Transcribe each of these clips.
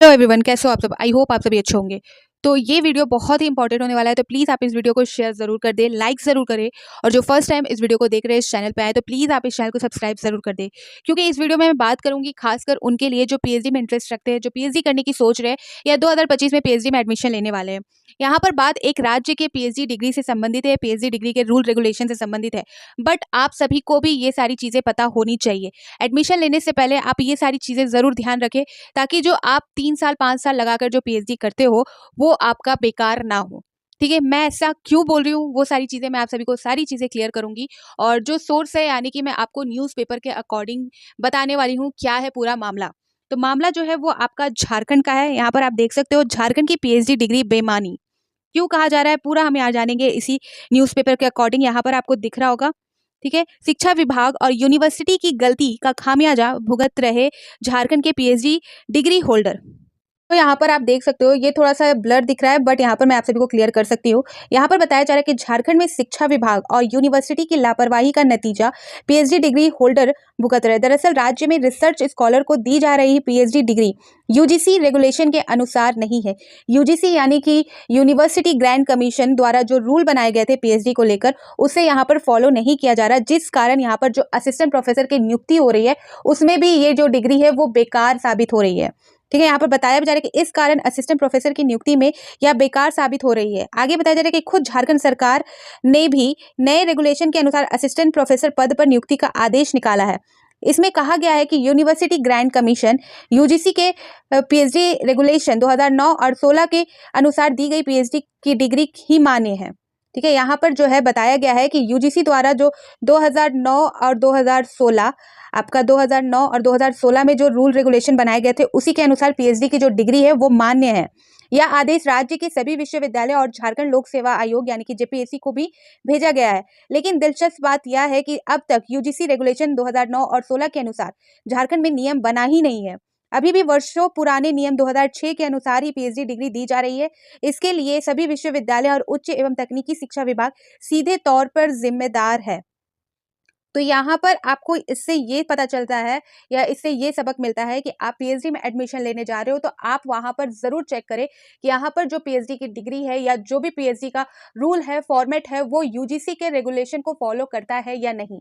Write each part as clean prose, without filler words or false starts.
Hello everyone, कैसे हो आप सब। आई होप आप सभी अच्छे होंगे। तो ये वीडियो बहुत ही इंपॉर्टेंट होने वाला है, तो प्लीज़ आप इस वीडियो को शेयर ज़रूर कर दें, लाइक ज़रूर करें। और जो फर्स्ट टाइम इस वीडियो को देख रहे हैं, इस चैनल पे आए, तो प्लीज़ आप इस चैनल को सब्सक्राइब ज़रूर कर दें। क्योंकि इस वीडियो में मैं बात करूंगी खासकर उनके लिए जो पीएचडी में इंटरेस्ट रखते हैं, जो पीएचडी करने की सोच रहे हैं या 2025 में पीएचडी में एडमिशन लेने वाले हैं। यहाँ पर बात एक राज्य के पीएचडी डिग्री से संबंधित है, पीएचडी डिग्री के रूल रेगुलेशन से संबंधित है। बट आप सभी को भी ये सारी चीज़ें पता होनी चाहिए। एडमिशन लेने से पहले आप ये सारी चीज़ें ज़रूर ध्यान रखें, ताकि जो आप 3 साल 5 साल लगाकर जो पीएचडी करते हो वो आपका बेकार ना हो। ठीक है, मैं ऐसा क्यों बोल रही हूँ वो सारी चीज़ें मैं आप सभी को सारी चीज़ें क्लियर करूंगी। और जो सोर्स है यानी कि मैं आपको न्यूज़पेपर के अकॉर्डिंग बताने वाली हूँ क्या है पूरा मामला। तो मामला जो है वो आपका झारखंड का है। यहाँ पर आप देख सकते हो झारखंड की पीएचडी डिग्री बेमानी क्यों कहा जा रहा है, पूरा हम यहाँ जानेंगे इसी न्यूज़पेपर के अकॉर्डिंग। यहाँ पर आपको दिख रहा होगा। ठीक है, शिक्षा विभाग और यूनिवर्सिटी की गलती का खामियाजा भुगत रहे झारखंड के पीएचडी डिग्री होल्डर। तो यहाँ पर आप देख सकते हो, ये थोड़ा सा ब्लर दिख रहा है, बट यहाँ पर मैं आप सभी को क्लियर कर सकती हूँ। यहाँ पर बताया जा रहा है कि झारखंड में शिक्षा विभाग और यूनिवर्सिटी की लापरवाही का नतीजा पीएचडी डिग्री होल्डर भुगत रहे। दरअसल राज्य में रिसर्च स्कॉलर को दी जा रही पीएचडी डिग्री यूजीसी रेगुलेशन के अनुसार नहीं है। यूजीसी यानी कि यूनिवर्सिटी ग्रांट कमीशन द्वारा जो रूल बनाए गए थे पीएचडी को लेकर, उसे यहाँ पर फॉलो नहीं किया जा रहा, जिस कारण यहाँ पर जो असिस्टेंट प्रोफेसर की नियुक्ति हो रही है उसमें भी ये जो डिग्री है वो बेकार साबित हो रही है। ठीक है, यहाँ पर बताया जा रहा है कि इस कारण असिस्टेंट प्रोफेसर की नियुक्ति में यह बेकार साबित हो रही है। आगे बताया जा रहा है कि खुद झारखंड सरकार ने भी नए रेगुलेशन के अनुसार असिस्टेंट प्रोफेसर पद पर नियुक्ति का आदेश निकाला है। इसमें कहा गया है कि यूनिवर्सिटी ग्रांट कमीशन यूजीसी के पीएचडी रेगुलेशन 2009 और 16 के अनुसार दी गई पीएचडी की डिग्री ही मान्य है। ठीक है, यहाँ पर जो है बताया गया है कि यूजीसी द्वारा जो 2009 और 2016 आपका 2009 और 2016 में जो रूल रेगुलेशन बनाए गए थे उसी के अनुसार पीएचडी की जो डिग्री है वो मान्य है। यह आदेश राज्य के सभी विश्वविद्यालय और झारखंड लोक सेवा आयोग यानी कि जेपीएससी को भी भेजा गया है। लेकिन दिलचस्प बात यह है कि अब तक यूजीसी रेगुलेशन 2009 और 16 के अनुसार झारखंड में नियम बना ही नहीं है। अभी भी वर्षों पुराने नियम 2006 के अनुसार ही पीएचडी डिग्री दी जा रही है। इसके लिए सभी विश्वविद्यालय और उच्च एवं तकनीकी शिक्षा विभाग सीधे तौर पर जिम्मेदार है। तो यहाँ पर आपको इससे ये पता चलता है या इससे ये सबक मिलता है कि आप पीएचडी में एडमिशन लेने जा रहे हो तो आप वहाँ पर ज़रूर चेक करें कि यहाँ पर जो पीएचडी की डिग्री है या जो भी पीएचडी का रूल है, फॉर्मेट है, वो यूजीसी के रेगुलेशन को फॉलो करता है या नहीं।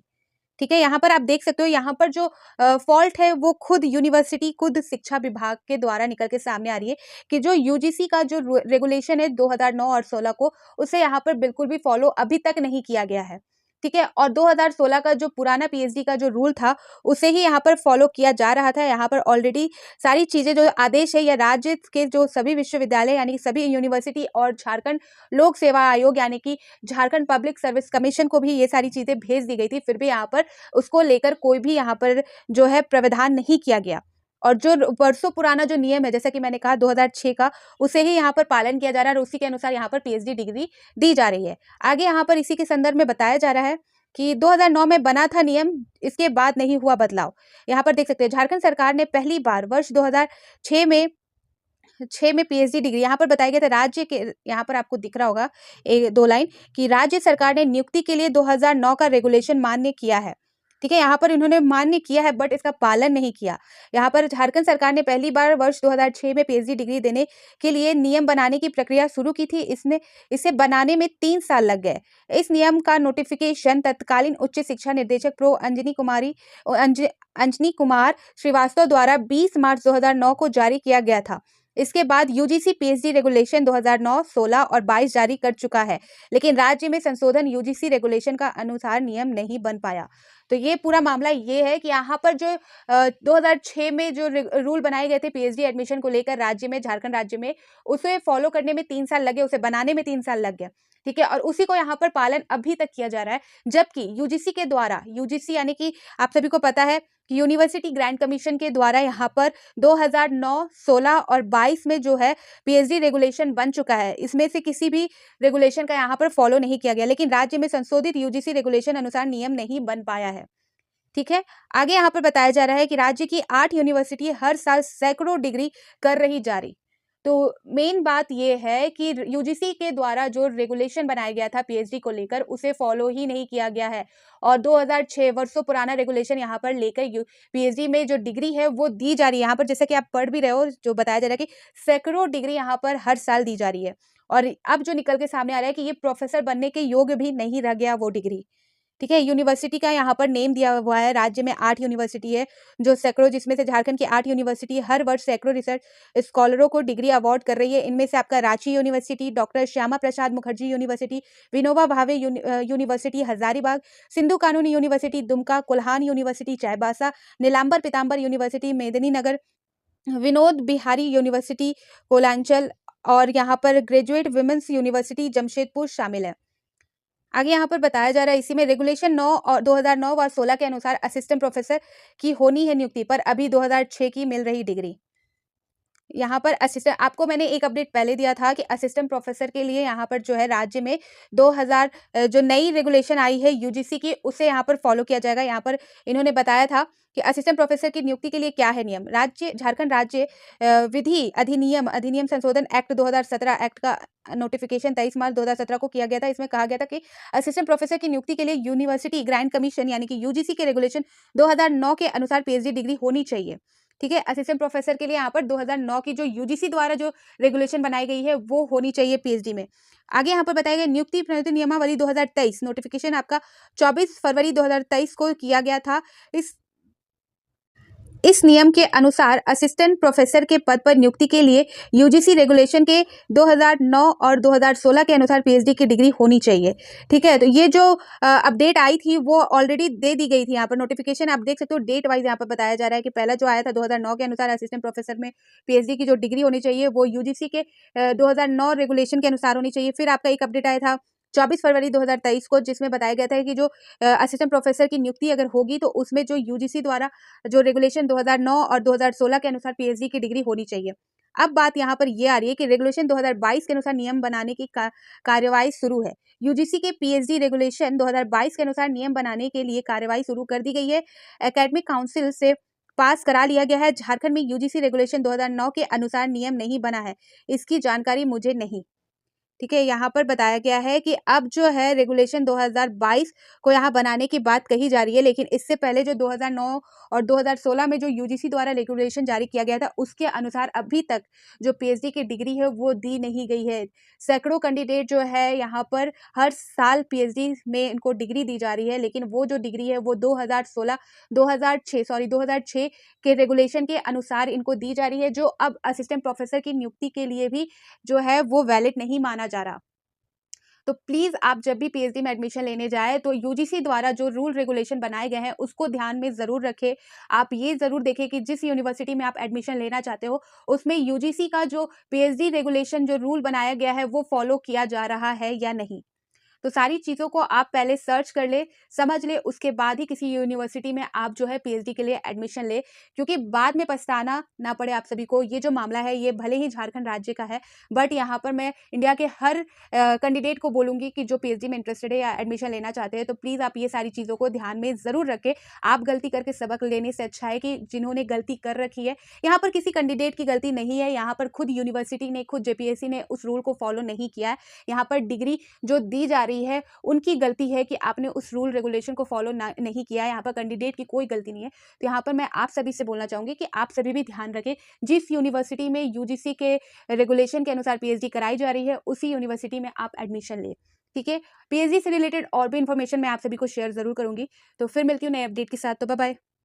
ठीक है, यहाँ पर आप देख सकते हो, यहाँ पर जो फॉल्ट है वो खुद यूनिवर्सिटी, खुद शिक्षा विभाग के द्वारा निकल के सामने आ रही है कि जो यूजीसी का जो रेगुलेशन है 2009 और 16 को, उसे यहाँ पर बिल्कुल भी फॉलो अभी तक नहीं किया गया है। ठीक है, और 2016 का जो पुराना पीएचडी का जो रूल था उसे ही यहाँ पर फॉलो किया जा रहा था। यहाँ पर ऑलरेडी सारी चीजें जो आदेश है या राज्य के जो सभी विश्वविद्यालय यानी कि सभी यूनिवर्सिटी और झारखंड लोक सेवा आयोग यानी कि झारखंड पब्लिक सर्विस कमीशन को भी ये सारी चीजें भेज दी गई थी, फिर भी यहाँ पर उसको लेकर कोई भी यहाँ पर जो है प्रावधान नहीं किया गया। और जो वर्षों पुराना जो नियम है, जैसा कि मैंने कहा 2006 का, उसे ही यहाँ पर पालन किया जा रहा है और उसी के अनुसार यहाँ पर पीएचडी डिग्री दी जा रही है। आगे यहाँ पर इसी के संदर्भ में बताया जा रहा है कि 2009 में बना था नियम, इसके बाद नहीं हुआ बदलाव। यहाँ पर देख सकते हैं झारखंड सरकार ने पहली बार वर्ष 2006 में पीएचडी डिग्री, यहाँ पर बताया गया था राज्य के, यहाँ पर आपको दिख रहा होगा एक दो लाइन, कि राज्य सरकार ने नियुक्ति के लिए 2009 का रेगुलेशन मान्य किया है। ठीक है, यहाँ पर इन्होंने मान्य किया है बट इसका पालन नहीं किया। यहाँ पर झारखंड सरकार ने पहली बार वर्ष 2006 में पीएचडी डिग्री देने के लिए नियम बनाने की प्रक्रिया शुरू की थी। इसे बनाने में 3 साल लग गए। इस नियम का नोटिफिकेशन तत्कालीन उच्च शिक्षा निदेशक प्रो अंजनी कुमार श्रीवास्तव द्वारा 20 मार्च 2009 को जारी किया गया था। इसके बाद यूजीसी पीएचडी रेगुलेशन 2009, 16 और 22 जारी कर चुका है, लेकिन राज्य में संशोधन यूजीसी रेगुलेशन का अनुसार नियम नहीं बन पाया। तो ये पूरा मामला ये है कि यहाँ पर जो 2006 में जो रूल बनाए गए थे पीएचडी एडमिशन को लेकर राज्य में, झारखंड राज्य में, उसे फॉलो करने में 3 साल लगे, उसे बनाने में 3 साल लग गया। ठीक है, और उसी को यहाँ पर पालन अभी तक किया जा रहा है, जबकि यूजीसी के द्वारा, यूजीसी यानी कि आप सभी को पता है कि यूनिवर्सिटी ग्रांट कमीशन के द्वारा यहाँ पर 2009, 16 और 22 में जो है पीएचडी रेगुलेशन बन चुका है। इसमें से किसी भी रेगुलेशन का यहाँ पर फॉलो नहीं किया गया, लेकिन राज्य में संशोधित यूजीसी रेगुलेशन अनुसार नियम नहीं बन पाया है। ठीक है, आगे यहाँ पर बताया जा रहा है कि राज्य की 8 यूनिवर्सिटी हर साल सैकड़ों डिग्री कर रही जारी। तो मेन बात ये है कि यूजीसी के द्वारा जो रेगुलेशन बनाया गया था पीएचडी को लेकर उसे फॉलो ही नहीं किया गया है और 2006 वर्षों पुराना रेगुलेशन यहाँ पर लेकर पीएचडी में जो डिग्री है वो दी जा रही है। यहाँ पर जैसे कि आप पढ़ भी रहे हो, जो बताया जा रहा है कि सैकड़ों डिग्री यहाँ पर हर साल दी जा रही है और अब जो निकल के सामने आ रहा है कि ये प्रोफेसर बनने के योग्य भी नहीं रह गया वो डिग्री। ठीक है, यूनिवर्सिटी का यहाँ पर नेम दिया हुआ है, राज्य में 8 यूनिवर्सिटी है जो सैकड़ों, जिसमें से झारखंड की 8 यूनिवर्सिटी हर वर्ष सैकड़ों रिसर्च स्कॉलरों को डिग्री अवार्ड कर रही है। इनमें से आपका Ranchi university, doctor Shyama Prasad Mukherjee university, Vinoba Bhave university Hazaribagh, Sindhu कानूनी यूनिवर्सिटी दुमका, कोल्हान यूनिवर्सिटी चाईबासा, नीलांबर पीताम्बर यूनिवर्सिटी मेदिनीनगर, विनोद बिहारी यूनिवर्सिटी कोलांचल और यहाँ पर ग्रेजुएट वुमेन्स यूनिवर्सिटी जमशेदपुर शामिल है। आगे यहाँ पर बताया जा रहा है इसी में रेगुलेशन 9 और 2009 व 16 के अनुसार असिस्टेंट प्रोफेसर की होनी है नियुक्ति, पर अभी 2006 की मिल रही डिग्री। यहाँ पर असिस्टेंट, आपको मैंने एक अपडेट पहले दिया था कि असिस्टेंट प्रोफेसर के लिए यहाँ पर जो है राज्य में 2000 जो नई रेगुलेशन आई है यूजीसी की उसे यहाँ पर फॉलो किया जाएगा। यहाँ पर इन्होंने बताया था कि असिस्टेंट प्रोफेसर की नियुक्ति के लिए क्या है नियम। राज्य झारखंड राज्य विधि अधिनियम संशोधन एक्ट 2017 एक्ट का नोटिफिकेशन 23 मार्च 2017 को किया गया था। इसमें कहा गया था कि असिस्टेंट प्रोफेसर की नियुक्ति के लिए यूनिवर्सिटी ग्रांट कमीशन यानी कि यूजीसी के रेगुलेशन 2009 के अनुसार पीएचडी डिग्री होनी चाहिए। ठीक है, असिस्टेंट प्रोफेसर के लिए यहाँ पर 2009 की जो यूजीसी द्वारा जो रेगुलेशन बनाई गई है वो होनी चाहिए पीएचडी में। आगे यहाँ पर बताया गया नियुक्ति प्रणाली नियमावली 2023 नोटिफिकेशन आपका 24 फरवरी 2023 को किया गया था। इस नियम के अनुसार असिस्टेंट प्रोफेसर के पद पर नियुक्ति के लिए यूजीसी रेगुलेशन के 2009 और 2016 के अनुसार पीएचडी की डिग्री होनी चाहिए। ठीक है, तो ये जो अपडेट आई थी वो ऑलरेडी दे दी गई थी। यहाँ पर नोटिफिकेशन आप देख सकते हो, डेट वाइज यहाँ पर बताया जा रहा है कि पहला जो आया था 2009 के अनुसार असिस्टेंट प्रोफेसर में पीएचडी की जो डिग्री होनी चाहिए वो यूजीसी के 2009 रेगुलेशन के अनुसार होनी चाहिए। फिर आपका एक अपडेट आया था 24 फरवरी 2023 को, जिसमें बताया गया था कि जो असिस्टेंट प्रोफेसर की नियुक्ति अगर होगी तो उसमें जो यूजीसी द्वारा जो रेगुलेशन 2009 और 2016 के अनुसार पीएचडी की डिग्री होनी चाहिए। अब बात यहाँ पर ये आ रही है कि रेगुलेशन 2022 के अनुसार नियम बनाने की कार्यवाही शुरू है। यूजीसी के पीएचडी रेगुलेशन 2022 के अनुसार नियम बनाने के लिए कार्यवाही शुरू कर दी गई है। एकेडमिक काउंसिल से पास करा लिया गया है। झारखंड में यूजीसी रेगुलेशन 2009 के अनुसार नियम नहीं बना है, इसकी जानकारी मुझे नहीं। ठीक है, यहाँ पर बताया गया है कि अब जो है रेगुलेशन 2022 को यहाँ बनाने की बात कही जा रही है, लेकिन इससे पहले जो 2009 और 2016 में जो यूजीसी द्वारा रेगुलेशन जारी किया गया था उसके अनुसार अभी तक जो पीएचडी की डिग्री है वो दी नहीं गई है। सैकड़ों कैंडिडेट जो है यहाँ पर हर साल पीएचडी में इनको डिग्री दी जा रही है, लेकिन वो जो डिग्री है वो 2006 के रेगुलेशन के अनुसार इनको दी जा रही है, जो अब असिस्टेंट प्रोफेसर की नियुक्ति के लिए भी जो है वो वैलिड नहीं माना जा रहा। तो प्लीज आप जब भी पीएचडी में एडमिशन लेने जाए तो यूजीसी द्वारा जो रूल रेगुलेशन बनाए गए हैं उसको ध्यान में जरूर रखें। आप ये जरूर देखें कि जिस यूनिवर्सिटी में आप एडमिशन लेना चाहते हो उसमें यूजीसी का जो पीएचडी रेगुलेशन जो रूल बनाया गया है वो फॉलो किया जा रहा है या नहीं। तो सारी चीज़ों को आप पहले सर्च कर ले, समझ ले, उसके बाद ही किसी यूनिवर्सिटी में आप जो है पीएचडी के लिए एडमिशन ले, क्योंकि बाद में पछताना ना पड़े आप सभी को। ये जो मामला है ये भले ही झारखंड राज्य का है, बट यहाँ पर मैं इंडिया के हर कैंडिडेट को बोलूँगी कि जो पीएचडी में इंटरेस्टेड है या एडमिशन लेना चाहते हैं तो प्लीज़ आप ये सारी चीज़ों को ध्यान में ज़रूर रखें। आप गलती करके सबक लेने से अच्छा है कि जिन्होंने गलती कर रखी है, यहाँ पर किसी कैंडिडेट की गलती नहीं है, यहाँ पर खुद यूनिवर्सिटी ने, खुद जेपीएससी ने उस रूल को फॉलो नहीं किया है। यहाँ पर डिग्री जो दी जा रही है उनकी गलती है कि आपने उस रूल रेगुलेशन को फॉलो नहीं किया है। यहाँ पर कैंडिडेट की कोई गलती नहीं है। तो यहाँ पर मैं आप सभी से बोलना चाहूँगी कि आप सभी भी ध्यान रखें, जिस यूनिवर्सिटी में यूजीसी के रेगुलेशन के अनुसार पीएचडी कराई जा रही है उसी यूनिवर्सिटी में आप एडमिशन लें। ठीक है, पीएचडी से रिलेटेड और भी इन्फॉर्मेशन मैं आप सभी को शेयर जरूर करूँगी। तो फिर मिलती हूँ नए अपडेट के साथ। तो बाय बाय।